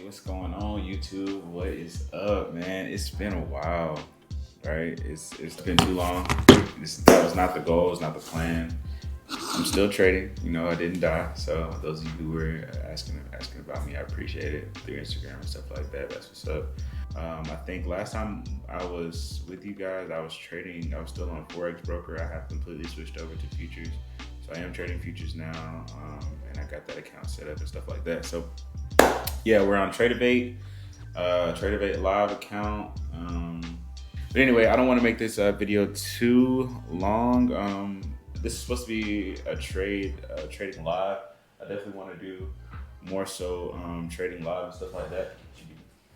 What's going on, YouTube? What is up, man? It's been a while, right? It's been too long. That was not the goal. It's not the plan. I'm still trading. You know, I didn't die. So those of you who were asking about me, I appreciate it through Instagram and stuff like that. That's what's up. I think last time I was with you guys, I was trading. I was still on Forex Broker. I have completely switched over to futures. So I am trading futures now, and I got that account set up and stuff like that. So yeah, we're on Tradeovate, Tradeovate live account. But anyway, I don't want to make this video too long. This is supposed to be a trading live. I definitely want to do more so trading live and stuff like that.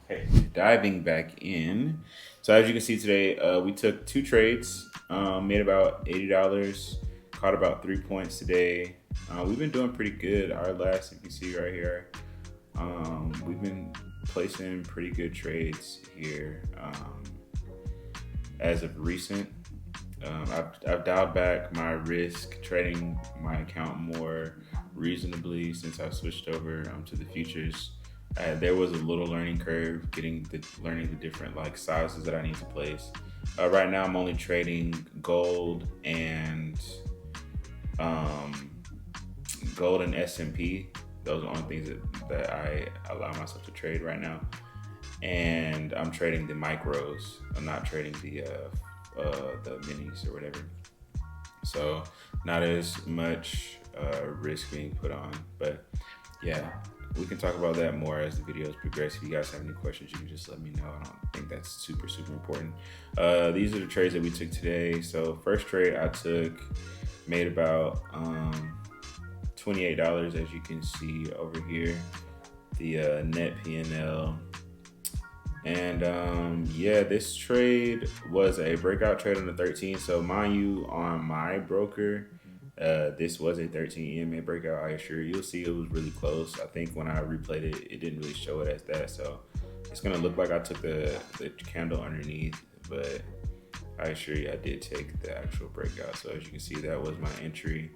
Okay, diving back in. So as you can see today, we took 2 trades, made about $80, caught about 3 points today. We've been doing pretty good. Our last, if you see right here, we've been placing pretty good trades here as of recent. I've dialed back my risk, trading my account more reasonably since I switched over to the futures. There was a little learning curve learning the different like sizes that I need to place. Right now I'm only trading gold and S&P. Those are the only things that I allow myself to trade right now. And I'm trading the micros. I'm not trading the minis or whatever. So not as much risk being put on. But yeah, we can talk about that more as the videos progress. If you guys have any questions, you can just let me know. I don't think that's super important. These are the trades that we took today. So first trade I took made about $28, as you can see over here, the net P&L. And yeah, this trade was a breakout trade on the 13th. So mind you, on my broker, this was a 13 EMA breakout. I assure you, you'll see it was really close. I think when I replayed it, it didn't really show it as that. So it's gonna look like I took the candle underneath, but I assure you I did take the actual breakout. So as you can see, that was my entry.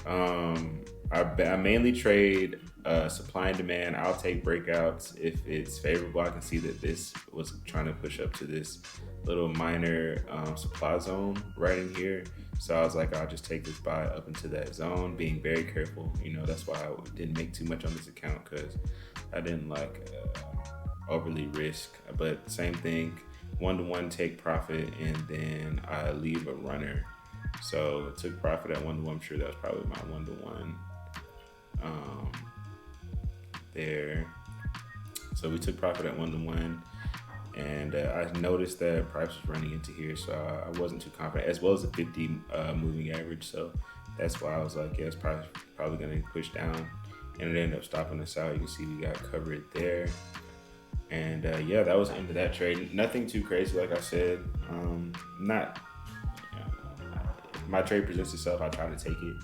I mainly trade supply and demand. I'll take breakouts if it's favorable. I can see that this was trying to push up to this little minor supply zone right in here. So I was like, I'll just take this buy up into that zone, being very careful. You know, that's why I didn't make too much on this account, because I didn't like overly risk. But same thing, 1-to-1 take profit, and then I leave a runner. So it took profit at 1-to-1. I'm sure that was probably my 1-to-1 there. So we took profit at 1-to-1, and I noticed that price was running into here, so I wasn't too confident, as well as the 50 moving average. So that's why I was like, yeah, it's probably going to push down, and it ended up stopping us out. You can see we got covered there. And yeah, that was the end of that trade. Nothing too crazy, like I said. My trade presents itself, I try to take it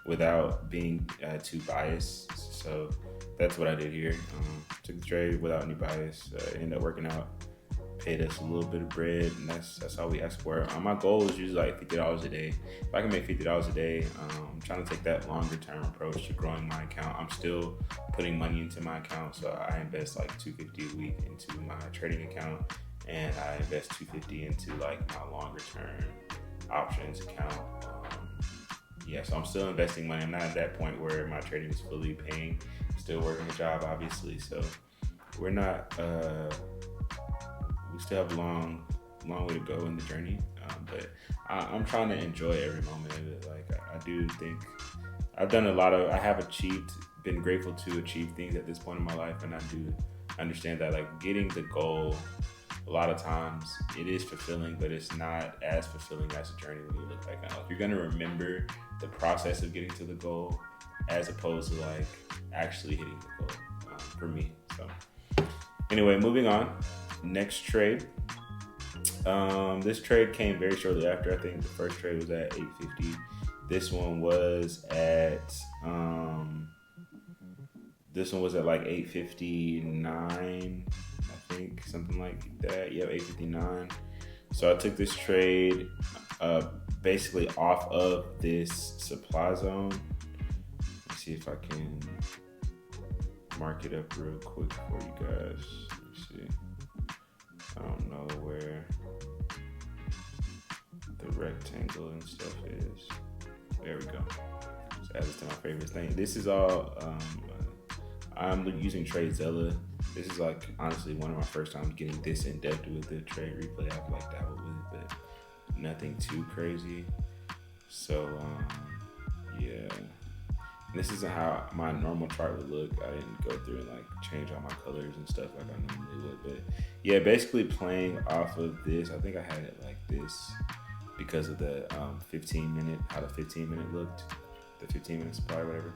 without being too biased. So that's what I did here. Took the trade without any bias. Ended up working out, paid us a little bit of bread, and that's all we asked for. My goal is usually like $50 a day. If I can make $50 a day, I'm trying to take that longer term approach to growing my account. I'm still putting money into my account, so I invest like $250 a week into my trading account, and I invest $250 into like my longer term options account. Yeah, so I'm still investing money. I'm not at that point where my trading is fully paying. Still working a job, obviously. So we're not. We still have a long way to go in the journey. But I'm trying to enjoy every moment of it. Like I do think I've done a lot of. I have been grateful to achieve things at this point in my life, and I do understand that like getting the goal, a lot of times it is fulfilling, but it's not as fulfilling as a journey when you look back on it. Like, you're gonna remember the process of getting to the goal as opposed to like actually hitting the goal, for me. So anyway, moving on. Next trade. This trade came very shortly after. I think the first trade was at 850. This one was at like 859. I think something like that. Yeah, 859. So I took this trade basically off of this supply zone. Let's see if I can mark it up real quick for you guys. Let's see. I don't know where the rectangle and stuff is. There we go. So add this to my favorite thing. This is all, I'm using TradeZella. This is like honestly one of my first times getting this in depth with the trade replay. I've like dabbled with it, but nothing too crazy. So yeah. This isn't how my normal chart would look. I didn't go through and like change all my colors and stuff like I normally would. But yeah, basically playing off of this. I think I had it like this because of the 15 minute, how the 15 minute looked. The 15 minute supply, whatever.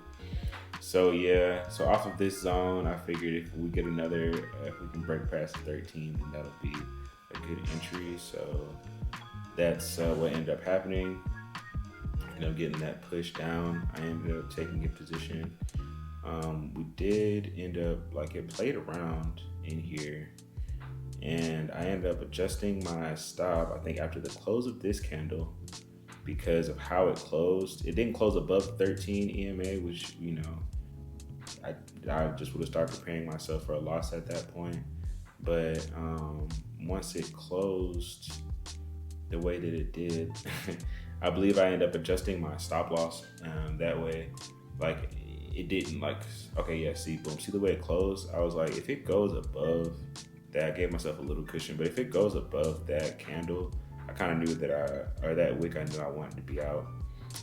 So yeah, so off of this zone, I figured if we get another, if we can break past the 13, then that'll be a good entry. So that's what ended up happening. Ended up getting that push down. I ended up taking a position. We did end up, like it played around in here, and I ended up adjusting my stop, I think after the close of this candle, because of how it closed. It didn't close above 13 EMA, which, you know, I just would have started preparing myself for a loss at that point. But once it closed the way that it did, I believe I ended up adjusting my stop loss. That way, like, it didn't like, okay, yeah, see, boom, see the way it closed? I was like, if it goes above that, I gave myself a little cushion, but if it goes above that candle, I kind of knew that or that wick, I knew I wanted to be out,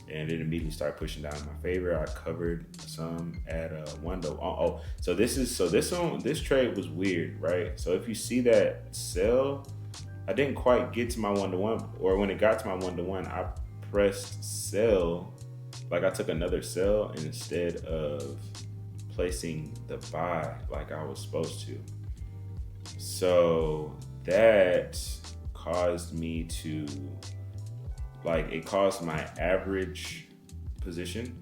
and it immediately started pushing down in my favor. I covered some at 1 to, so this trade was weird, right? So if you see that sell, I didn't quite get to my 1-to-1, or when it got to my 1-to-1, I pressed sell, like I took another sell instead of placing the buy like I was supposed to. So that caused me to, like, it caused my average position.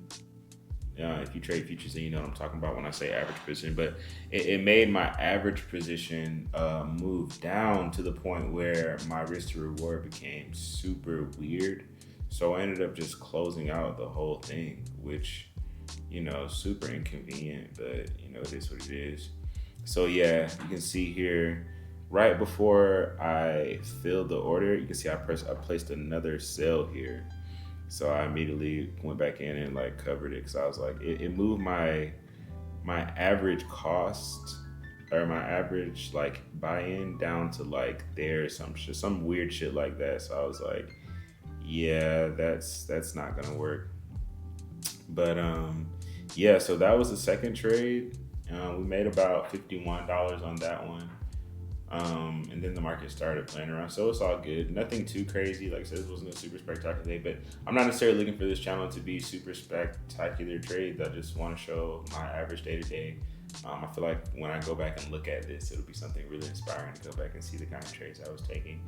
If you trade futures, then you know what I'm talking about when I say average position, but it made my average position move down to the point where my risk to reward became super weird. So I ended up just closing out the whole thing, which, you know, super inconvenient, but you know, it is what it is. So yeah, you can see here, right before I filled the order, you can see I placed another sell here. So I immediately went back in and like covered it, because I was like, it moved my average cost, or my average like buy-in, down to like there, some weird shit like that. So I was like, yeah, that's not gonna work. But yeah, so that was the second trade. We made about $51 on that one. And then the market started playing around, so it's all good. Nothing too crazy. Like I said, this wasn't a super spectacular day, but I'm not necessarily looking for this channel to be super spectacular trades. I just want to show my average day to day. I feel like when I go back and look at this, it'll be something really inspiring to go back and see the kind of trades I was taking.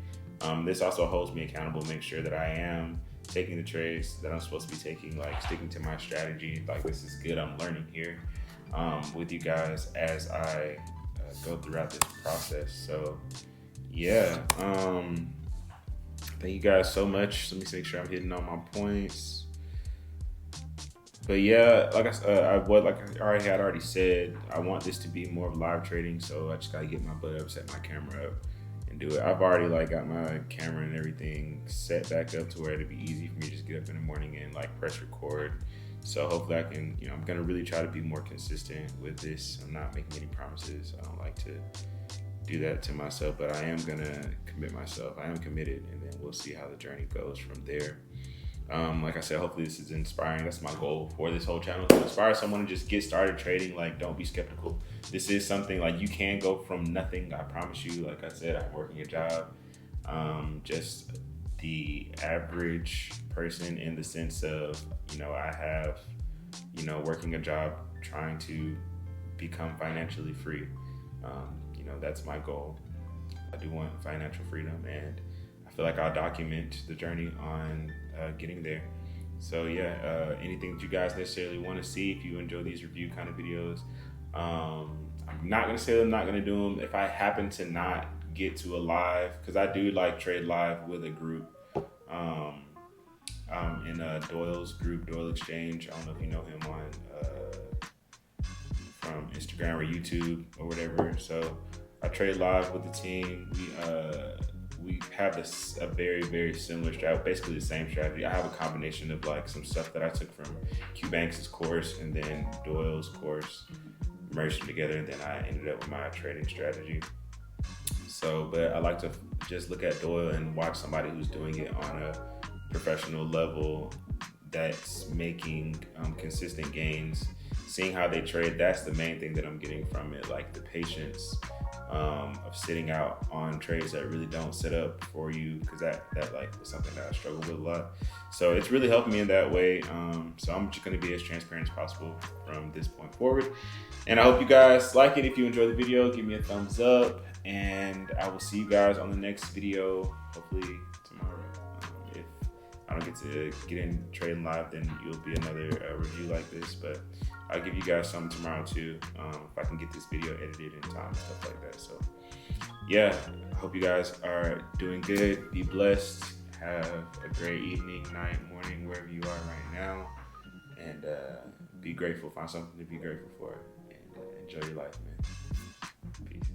This also holds me accountable, make sure that I am taking the trades that I'm supposed to be taking, like sticking to my strategy. Like, this is good. I'm learning here with you guys as I go throughout this process. So yeah, thank you guys so much. Let me make sure I'm hitting all my points. But yeah, like I already said, I want this to be more of live trading, so I just gotta get my butt up, set my camera up, and do it. I've already like got my camera and everything set back up to where it'd be easy for me to just get up in the morning and like press record. So hopefully I can, you know, I'm gonna really try to be more consistent with this. I'm not making any promises. I don't like to do that to myself, but I am gonna commit myself. I am committed, and then we'll see how the journey goes from there. Like I said, hopefully this is inspiring. That's my goal for this whole channel, to inspire someone to just get started trading. Like, don't be skeptical. This is something, like, you can go from nothing. I promise you. Like I said, I'm working a job. Just the average person, in the sense of, you know, I have, you know, working a job, trying to become financially free. You know, that's my goal. I do want financial freedom, and I feel like I'll document the journey on getting there. So yeah, anything that you guys necessarily want to see, if you enjoy these review kind of videos, I'm not gonna say I'm not gonna do them. If I happen to not get to a live, because I do like trade live with a group, in Doyle's group, Doyle Exchange. I don't know if you know him on from Instagram or YouTube or whatever. So I trade live with the team. We have a very, very similar strategy, basically the same strategy. I have a combination of like some stuff that I took from Q Banks' course and then Doyle's course, merged them together, and then I ended up with my trading strategy. So, but I like to just look at Doyle and watch somebody who's doing it on a professional level that's making consistent gains, seeing how they trade. That's the main thing that I'm getting from it, like the patience of sitting out on trades that really don't set up for you, because that like is something that I struggle with a lot. So it's really helped me in that way. So I'm just going to be as transparent as possible from this point forward. And I hope you guys like it. If you enjoyed the video, give me a thumbs up, and I will see you guys on the next video, hopefully tomorrow. If I don't get to get in trading live, then you'll be another review like this, but I'll give you guys some tomorrow too, if I can get this video edited in time and stuff like that. So yeah, I hope you guys are doing good. Be blessed. Have a great evening, night, morning, wherever you are right now. And be grateful. Find something to be grateful for. And enjoy your life, man. Peace.